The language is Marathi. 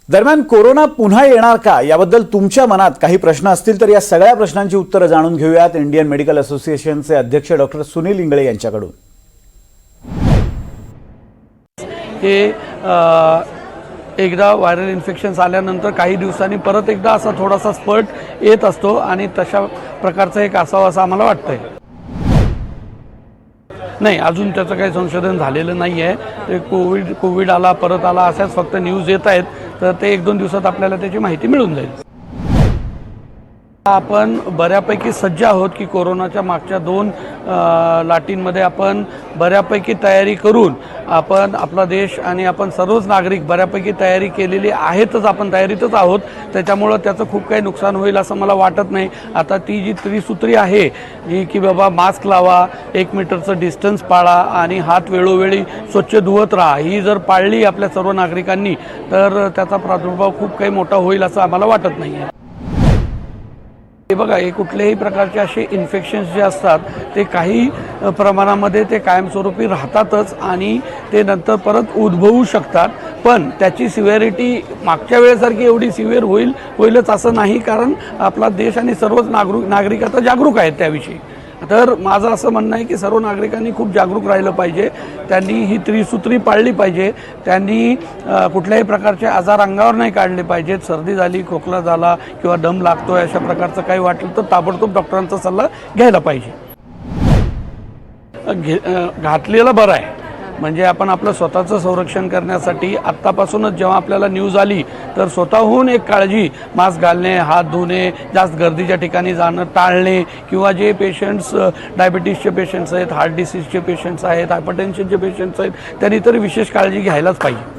दरम्यान कोरोना पुन्हा येणार का याबद्दल तुमच्या मनात काही प्रश्न असतील तर या सगळ्या प्रश्नांची उत्तरं जाणून घेऊयात इंडियन मेडिकल असोसिएशनचे अध्यक्ष डॉक्टर सुनील इंगळे यांच्याकडून। हे एकदा व्हायरल इन्फेक्शन्स आल्यानंतर काही दिवसांनी परत एकदा असा थोडासा स्पर्ट येत असतो आणि तशा प्रकारचं एक असावं असं आम्हाला वाटतंय। नाही, अजून त्याचं काही संशोधन झालेलं नाही आहे। ते कोविड आला परत आला अशाच फक्त न्यूज येत आहेत, तर ते 1-2 दिवसात आपल्याला त्याची माहिती मिळून जाईल। आपण बऱ्यापैकी सज्ज आहोत की कोरोनाच्या मागच्या 2 लाटींमध्ये आपण बऱ्यापैकी तयारी करून आपण आपला देश आणि आपण सर्वच नागरिक बऱ्यापैकी तयारी केलेली आहेतच, आपण तयारीतच आहोत। त्याच्यामुळं त्याचं खूप काही नुकसान होईल असं मला वाटत नाही। आता ती जी त्रिसूत्री आहे जी की बाबा मास्क लावा, 1 मीटरचं डिस्टन्स पाळा आणि हात वेळोवेळी स्वच्छ धुवत राहा, ही जर पाळली आपल्या सर्व नागरिकांनी तर त्याचा प्रादुर्भाव खूप काही मोठा होईल असं आम्हाला वाटत नाही आहे। हे बघा, हे कुठल्याही प्रकारचे असे इन्फेक्शन्स जे असतात ते काही प्रमाणामध्ये ते कायमस्वरूपी राहतातच आणि ते नंतर परत उद्भवू शकतात, पण त्याची सिव्हिरिटी मागच्या वेळेसारखी एवढी सिव्हिअर होईलच असं नाही, कारण आपला देश आणि सर्वच नागरिक आता जागरूक आहेत त्याविषयी। तर माझं असं म्हणणं आहे की सर्व नागरिकांनी खूप जागरूक राहिलं पाहिजे, त्यांनी ही त्रिसूत्री पाळली पाहिजे, त्यांनी कुठल्याही प्रकारचे आजार अंगावर नाही काढले पाहिजेत। सर्दी झाली, खोकला झाला किंवा दम लागतोय अशा प्रकारचं काही वाटलं तर ताबडतोब डॉक्टरांचा सल्ला घ्यायला पाहिजे। घातलेलं बरं आहे, म्हणजे आपण आपलं स्वतःचं संरक्षण करण्यासाठी आत्तापासूनच जेव्हा आपल्याला न्यूज आली तर स्वतःहून एक काळजी, मास्क घालणे, हात धुणे, जास्त गर्दीच्या ठिकाणी जाणं टाळणे, किंवा जे पेशंट्स डायबिटीसचे पेशंट्स आहेत, हार्ट डिसीजचे पेशंट्स आहेत, हायपरटेन्शनचे पेशंट्स आहेत, त्यांनी तर विशेष काळजी घ्यायलाच पाहिजे।